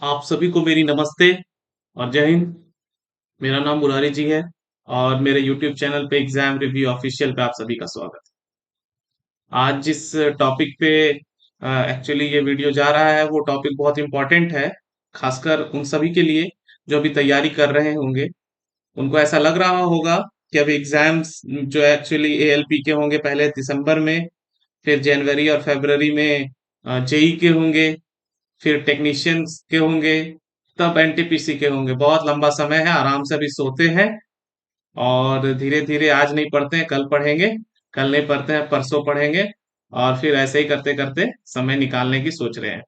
आप सभी को मेरी नमस्ते और जय हिंद। मेरा नाम मुरारी जी है और मेरे YouTube चैनल पे एग्जाम रिव्यू ऑफिशियल पे आप सभी का स्वागत है। आज जिस टॉपिक पे एक्चुअली ये वीडियो जा रहा है वो टॉपिक बहुत इम्पोर्टेंट है, खासकर उन सभी के लिए जो अभी तैयारी कर रहे होंगे। उनको ऐसा लग रहा होगा कि अभी एग्जाम्स जो एक्चुअली ALP के होंगे पहले दिसंबर में, फिर जनवरी और फरवरी में जेई के होंगे, फिर टेक्नीशियंस के होंगे, तब एनटीपीसी के होंगे। बहुत लंबा समय है, आराम से अभी सोते हैं और धीरे धीरे आज नहीं पढ़ते हैं कल पढ़ेंगे, कल नहीं पढ़ते हैं परसों पढ़ेंगे और फिर ऐसे ही करते करते समय निकालने की सोच रहे हैं।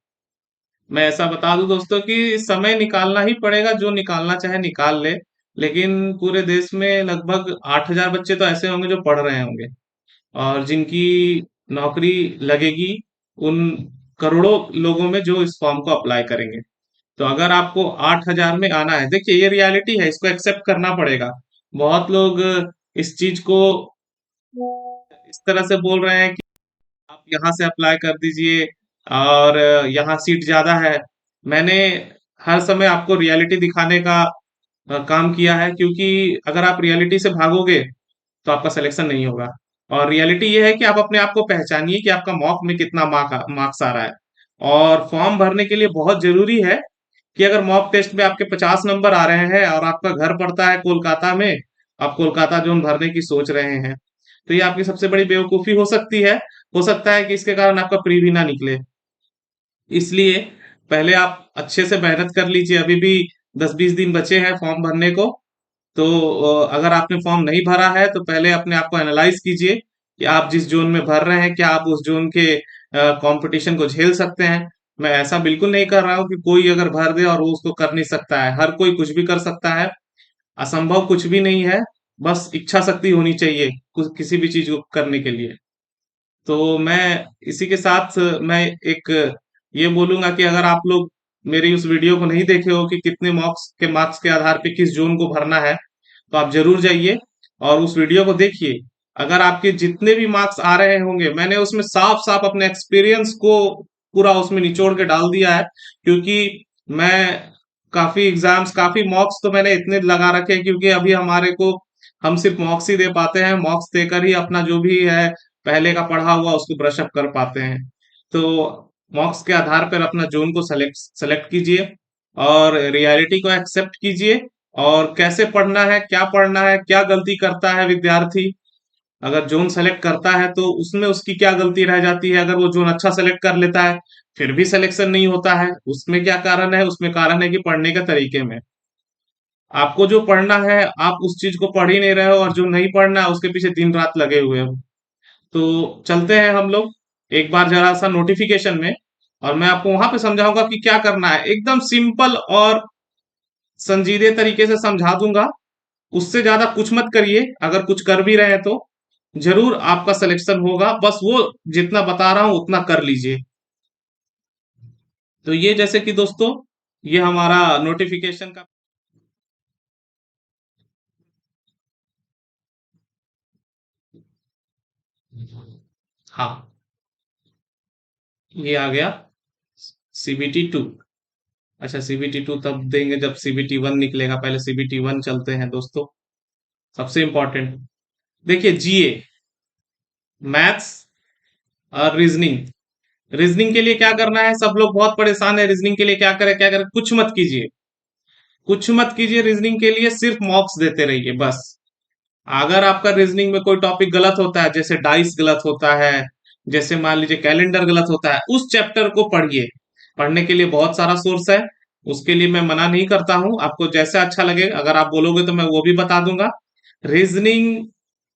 मैं ऐसा बता दूं दोस्तों कि समय निकालना ही पड़ेगा, जो निकालना चाहे निकाल ले। लेकिन पूरे देश में लगभग 8,000 बच्चे तो ऐसे होंगे जो पढ़ रहे होंगे और जिनकी नौकरी लगेगी उन करोड़ों लोगों में जो इस फॉर्म को अप्लाई करेंगे। तो अगर आपको 8,000 में आना है, देखिए ये रियलिटी है, इसको एक्सेप्ट करना पड़ेगा। बहुत लोग इस चीज को इस तरह से बोल रहे हैं कि आप यहाँ से अप्लाई कर दीजिए और यहाँ सीट ज्यादा है। मैंने हर समय आपको रियलिटी दिखाने का काम किया है, क्योंकि अगर आप रियलिटी से भागोगे तो आपका सिलेक्शन नहीं होगा। और रियलिटी ये है कि आप अपने आप को पहचानिए कि आपका मॉक में कितना मार्क्स आ रहा है। और फॉर्म भरने के लिए बहुत जरूरी है कि अगर मॉक टेस्ट में आपके 50 नंबर आ रहे हैं और आपका घर पड़ता है कोलकाता में, आप कोलकाता जोन भरने की सोच रहे हैं, तो ये आपकी सबसे बड़ी बेवकूफी हो सकती है। हो सकता है कि इसके कारण आपका प्री भी ना निकले। इसलिए पहले आप अच्छे से मेहनत कर लीजिए। अभी भी 10-20 दिन बचे हैं फॉर्म भरने को। तो अगर आपने फॉर्म नहीं भरा है तो पहले अपने आप को एनालाइज कीजिए कि आप जिस जोन में भर रहे हैं क्या आप उस जोन के कंपटीशन को झेल सकते हैं। मैं ऐसा बिल्कुल नहीं कर रहा हूं कि कोई अगर भर दे और वो उसको कर नहीं सकता है। हर कोई कुछ भी कर सकता है, असंभव कुछ भी नहीं है। बस इच्छा शक्ति होनी चाहिए कुछ किसी भी चीज को करने के लिए। तो मैं इसी के साथ मैं एक ये बोलूंगा कि अगर आप लोग मेरी उस वीडियो को नहीं देखे हो कि कितने मार्क्स के आधार पे किस जोन को भरना है, तो आप जरूर जाइए और उस वीडियो को देखिए। अगर आपके जितने भी मार्क्स आ रहे होंगे, मैंने उसमें साफ साफ अपने एक्सपीरियंस को पूरा उसमें निचोड़ के डाल दिया है। क्योंकि मैं काफी एग्जाम्स काफी मॉक्स तो मैंने इतने लगा रखे हैं, क्योंकि अभी हमारे को हम सिर्फ मॉक्स ही दे पाते हैं। मॉक्स देकर ही अपना जो भी है पहले का पढ़ा हुआ उसको ब्रश अप कर पाते हैं। तो मॉक्स के आधार पर अपना जोन को सेलेक्ट सेलेक्ट कीजिए और रियलिटी को एक्सेप्ट कीजिए। और कैसे पढ़ना है, क्या पढ़ना है, क्या गलती करता है विद्यार्थी अगर जोन सेलेक्ट करता है, तो उसमें उसकी क्या गलती रह जाती है। अगर वो जोन अच्छा सेलेक्ट कर लेता है फिर भी सिलेक्शन नहीं होता है, उसमें क्या कारण है? उसमें कारण है कि पढ़ने के तरीके में। आपको जो पढ़ना है आप उस चीज को पढ़ ही नहीं रहे हो, और जो नहीं पढ़ना है उसके पीछे दिन रात लगे हुए हो। तो चलते हैं हम लोग एक बार जरा सा नोटिफिकेशन में, और मैं आपको वहां पे समझाऊंगा कि क्या करना है। एकदम सिंपल और संजीदे तरीके से समझा दूंगा। उससे ज्यादा कुछ मत करिए। अगर कुछ कर भी रहे हैं तो जरूर आपका सिलेक्शन होगा। बस वो जितना बता रहा हूं उतना कर लीजिए। तो ये जैसे कि दोस्तों, ये हमारा नोटिफिकेशन का, हाँ, ये आ गया CBT 2। अच्छा, CBT 2 तब देंगे जब CBT 1 निकलेगा। पहले CBT 1 चलते हैं दोस्तों। सबसे इंपॉर्टेंट देखिए, GA, मैथ्स और रीजनिंग। रीजनिंग के लिए क्या करना है? सब लोग बहुत परेशान है रीजनिंग के लिए क्या करें क्या करें। कुछ मत कीजिए, कुछ मत कीजिए। रीजनिंग के लिए सिर्फ मॉक्स देते रहिए बस। अगर आपका रीजनिंग में कोई टॉपिक गलत होता है, जैसे डाइस गलत होता है, जैसे मान लीजिए कैलेंडर गलत होता है, उस चैप्टर को पढ़िए। पढ़ने के लिए बहुत सारा सोर्स है, उसके लिए मैं मना नहीं करता हूं। आपको जैसा अच्छा लगे, अगर आप बोलोगे तो मैं वो भी बता दूंगा। रीजनिंग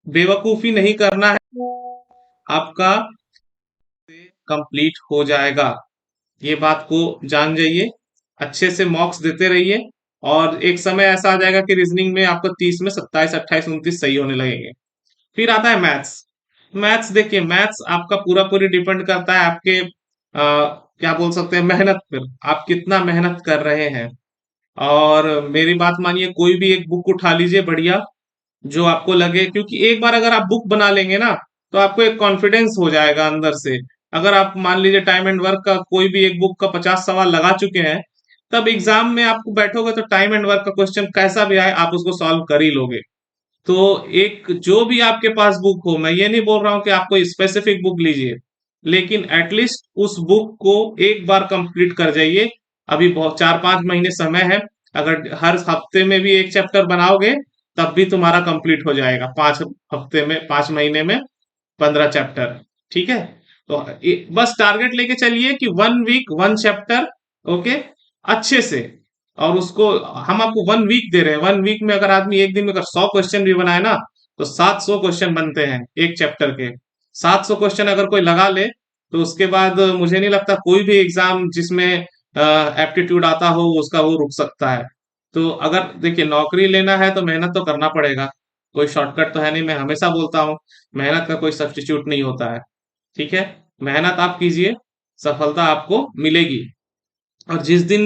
बेवकूफी नहीं करना है, आपका कंप्लीट हो जाएगा। ये बात को जान जाइए। अच्छे से मॉक्स देते रहिए और एक समय ऐसा आ जाएगा कि रीजनिंग में आपको 30 में 27, 28, 29 सही होने लगेंगे। फिर आता है मैथ्स। मैथ्स देखिए, मैथ्स आपका पूरा पूरी डिपेंड करता है आपके क्या बोल सकते हैं, मेहनत पर। आप कितना मेहनत कर रहे हैं। और मेरी बात मानिए, कोई भी एक बुक उठा लीजिए बढ़िया, जो आपको लगे। क्योंकि एक बार अगर आप बुक बना लेंगे ना, तो आपको एक कॉन्फिडेंस हो जाएगा अंदर से। अगर आप मान लीजिए टाइम एंड वर्क का कोई भी एक बुक का 50 सवाल लगा चुके हैं, तब एग्जाम में आपको बैठोगे तो टाइम एंड वर्क का क्वेश्चन कैसा भी आए आप उसको सॉल्व कर ही लोगे। तो एक जो भी आपके पास बुक हो, मैं ये नहीं बोल रहा हूं कि आपको स्पेसिफिक बुक लीजिए, लेकिन एटलीस्ट उस बुक को एक बार कंप्लीट कर जाइए। अभी बहुत 4-5 महीने समय है। अगर हर हफ्ते में भी एक चैप्टर बनाओगे तब भी तुम्हारा कंप्लीट हो जाएगा 5 हफ्ते में, 5 महीने में 15 चैप्टर। ठीक है। तो बस टारगेट लेके चलिए कि 1 वीक 1 चैप्टर। ओके। अच्छे से। और उसको हम आपको 1 वीक दे रहे हैं। 1 वीक में अगर आदमी एक दिन में अगर 100 क्वेश्चन भी बनाए ना, तो 700 क्वेश्चन बनते हैं एक चैप्टर के। 700 क्वेश्चन अगर कोई लगा ले तो उसके बाद मुझे नहीं लगता कोई भी एग्जाम जिसमें एप्टीट्यूड आता हो उसका वो रुक सकता है। तो अगर देखिए नौकरी लेना है तो मेहनत तो करना पड़ेगा। कोई शॉर्टकट तो है नहीं। मैं हमेशा बोलता हूँ मेहनत का कोई सब्स्टिट्यूट नहीं होता है। ठीक है। मेहनत आप कीजिए, सफलता आपको मिलेगी। और जिस दिन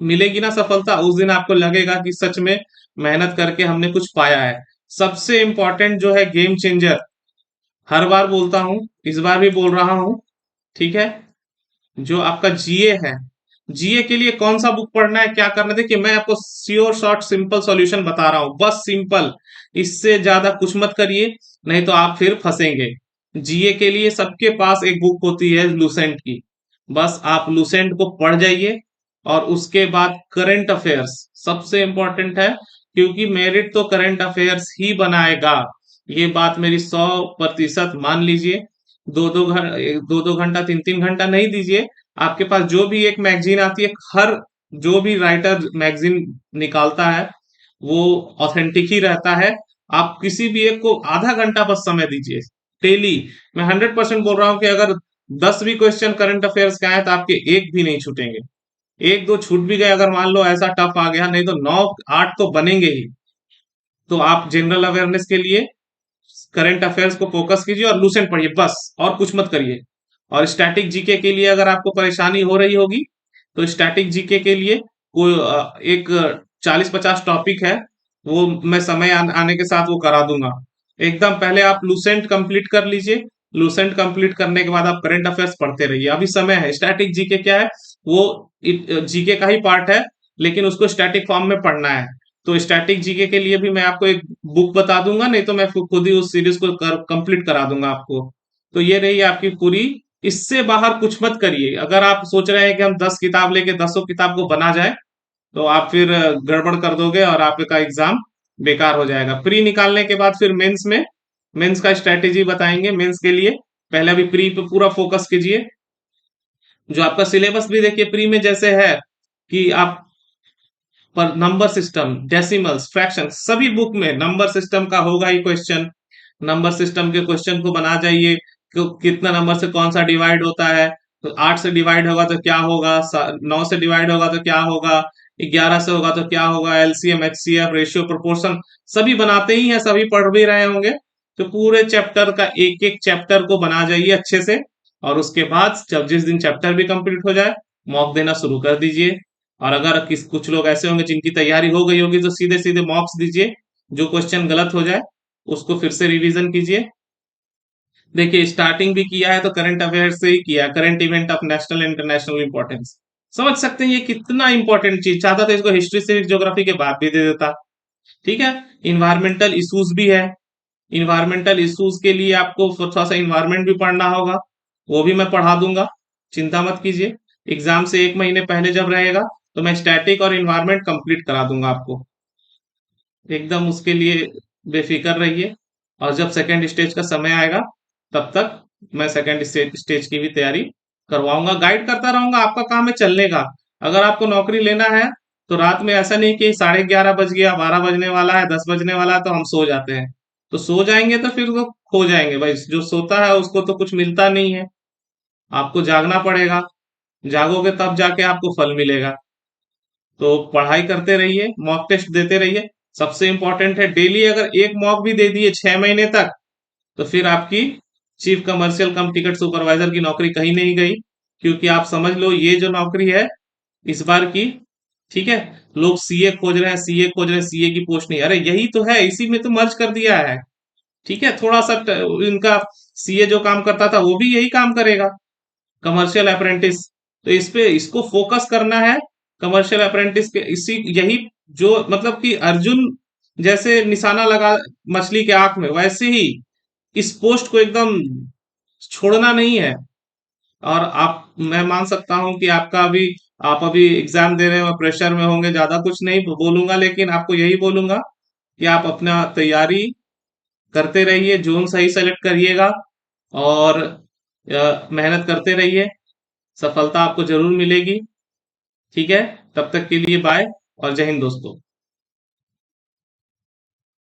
मिलेगी ना सफलता, उस दिन आपको लगेगा कि सच में मेहनत करके हमने कुछ पाया है। सबसे इंपॉर्टेंट जो है गेम चेंजर, हर बार बोलता हूं, इस बार भी बोल रहा हूं। ठीक है। जो आपका जीए है, जीए के लिए कौन सा बुक पढ़ना है, क्या करना है, देखिए मैं आपको श्योर शॉर्ट सिंपल सॉल्यूशन बता रहा हूं, बस सिंपल। इससे ज्यादा कुछ मत करिए, नहीं तो आप फिर फंसेंगे। जीए के लिए सबके पास एक बुक होती है लूसेंट की। बस आप लूसेंट को पढ़ जाइए। और उसके बाद करंट अफेयर्स सबसे इंपॉर्टेंट है, क्योंकि मेरिट तो करंट अफेयर्स ही बनाएगा। ये बात मेरी 100% मान लीजिए। 2-2 घंटा 3-3 घंटा नहीं दीजिए। आपके पास जो भी एक मैगजीन आती है, हर जो भी राइटर मैगजीन निकालता है वो ऑथेंटिक ही रहता है। आप किसी भी एक को आधा घंटा बस समय दीजिए डेली। मैं 100% बोल रहा हूं कि अगर 10 भी क्वेश्चन करंट अफेयर्स का है तो आपके एक भी नहीं छूटेंगे। एक दो छूट भी गए अगर मान लो ऐसा टफ आ गया, नहीं तो 9-8 तो बनेंगे ही। तो आप जनरल अवेयरनेस के लिए करंट अफेयर्स को फोकस कीजिए और लूसेंट पढ़िए बस, और कुछ मत करिए। और स्टैटिक जीके के लिए अगर आपको परेशानी हो रही होगी तो स्टैटिक जीके के लिए कोई एक 40-50 टॉपिक है, वो मैं समय आने के साथ वो करा दूंगा। एकदम पहले आप लूसेंट कंप्लीट कर लीजिए। लूसेंट कंप्लीट करने के बाद आप करंट अफेयर्स पढ़ते रहिए, अभी समय है। स्टैटिक जीके क्या है, वो जीके का ही पार्ट है, लेकिन उसको स्टैटिक फॉर्म में पढ़ना है। तो स्टैटिक जीके के लिए भी मैं आपको एक बुक बता दूंगा, नहीं तो मैं खुद ही उस सीरीज को कंप्लीट करा दूंगा आपको। तो ये रही आपकी पूरी। इससे बाहर कुछ मत करिए। अगर आप सोच रहे हैं कि हम 10 किताब लेके 10 किताब को बना जाए, तो आप फिर गड़बड़ कर दोगे और आपका एग्जाम बेकार हो जाएगा। प्री निकालने के बाद फिर मेंस में, मेंस का स्ट्रेटेजी बताएंगे मेंस के लिए। पहले अभी प्री पे पूरा फोकस कीजिए। जो आपका सिलेबस भी देखिए प्री में जैसे है कि आप पर नंबर सिस्टम, डेसिमल्स, फ्रैक्शन, सभी बुक में नंबर सिस्टम का होगा ही क्वेश्चन। नंबर सिस्टम के क्वेश्चन को बना जाइए। कितना नंबर से कौन सा डिवाइड होता है, तो 8 से डिवाइड होगा तो क्या होगा, 9 से डिवाइड होगा तो क्या होगा, 11 से होगा तो क्या होगा, एलसीएम, एचसीएफ, रेशियो, प्रोपोर्शन, सभी बनाते ही हैं, सभी पढ़ भी रहे होंगे। तो पूरे चैप्टर का एक एक चैप्टर को बना जाइए अच्छे से। और उसके बाद जब जिस दिन चैप्टर भी कंप्लीट हो जाए, मॉक देना शुरू कर दीजिए। और अगर कुछ लोग ऐसे होंगे जिनकी तैयारी हो गई होगी तो सीधे सीधे मॉक्स दीजिए। जो क्वेश्चन गलत हो जाए उसको फिर से रिवीजन कीजिए। देखिए स्टार्टिंग भी किया है तो करंट अफेयर से ही किया, current event of national international importance. समझ सकते हैं ये कितना इंपॉर्टेंट चीज, चाहता तो इसको हिस्ट्री सिविक ज्योग्राफी के बाद भी दे देता। ठीक है। इन्वायरमेंटल इश्यूज भी है। इन्वायरमेंटल इश्यूज के लिए आपको थोड़ा सा इन्वायरमेंट भी पढ़ना होगा, वो भी मैं पढ़ा दूंगा। चिंता मत कीजिए। एग्जाम से 1 महीने पहले जब रहेगा तो मैं स्टैटिक और इन्वायरमेंट कंप्लीट करा दूंगा आपको। एकदम उसके लिए बेफिक्र रहिए। और जब सेकंड स्टेज का समय आएगा तब तक मैं सेकंड स्टेज की भी तैयारी करवाऊंगा, गाइड करता रहूंगा। आपका काम है चलने का। अगर आपको नौकरी लेना है तो रात में ऐसा नहीं कि 11:30 बज गया, 12 बजने वाला है, 10 बजने वाला है तो हम सो जाते हैं। तो सो जाएंगे तो फिर वो खो जाएंगे भाई। जो सोता है उसको तो कुछ मिलता नहीं है। आपको जागना पड़ेगा। जागोगे तब जाके आपको फल मिलेगा। तो पढ़ाई करते रहिए, मॉक टेस्ट देते रहिए। सबसे इंपॉर्टेंट है डेली अगर एक मॉक भी दे दिए 6 महीने तक, तो फिर आपकी चीफ कमर्शियल कम टिकट सुपरवाइजर की नौकरी कहीं नहीं गई। क्योंकि आप समझ लो ये जो नौकरी है इस बार की, ठीक है, लोग सीए खोज रहे हैं, सीए खोज रहे हैं, सीए की पोस्ट नहीं, अरे यही तो है, इसी में तो मर्ज कर दिया है। ठीक है। थोड़ा सा इनका सीए जो काम करता था वो भी यही काम करेगा, कमर्शियल अप्रेंटिस। तो इस पे इसको फोकस करना है। कमर्शियल अप्रेंटिस के इसी यही जो मतलब कि अर्जुन जैसे निशाना लगा मछली के आंख में, वैसे ही इस पोस्ट को एकदम छोड़ना नहीं है। और आप मैं मान सकता हूं कि आपका अभी आप अभी एग्जाम दे रहे हो, प्रेशर में होंगे, ज्यादा कुछ नहीं बोलूंगा, लेकिन आपको यही बोलूंगा कि आप अपना तैयारी करते रहिए, जोन सही सेलेक्ट करिएगा और मेहनत करते रहिए, सफलता आपको जरूर मिलेगी। ठीक है, तब तक के लिए बाय और जय हिंद दोस्तों।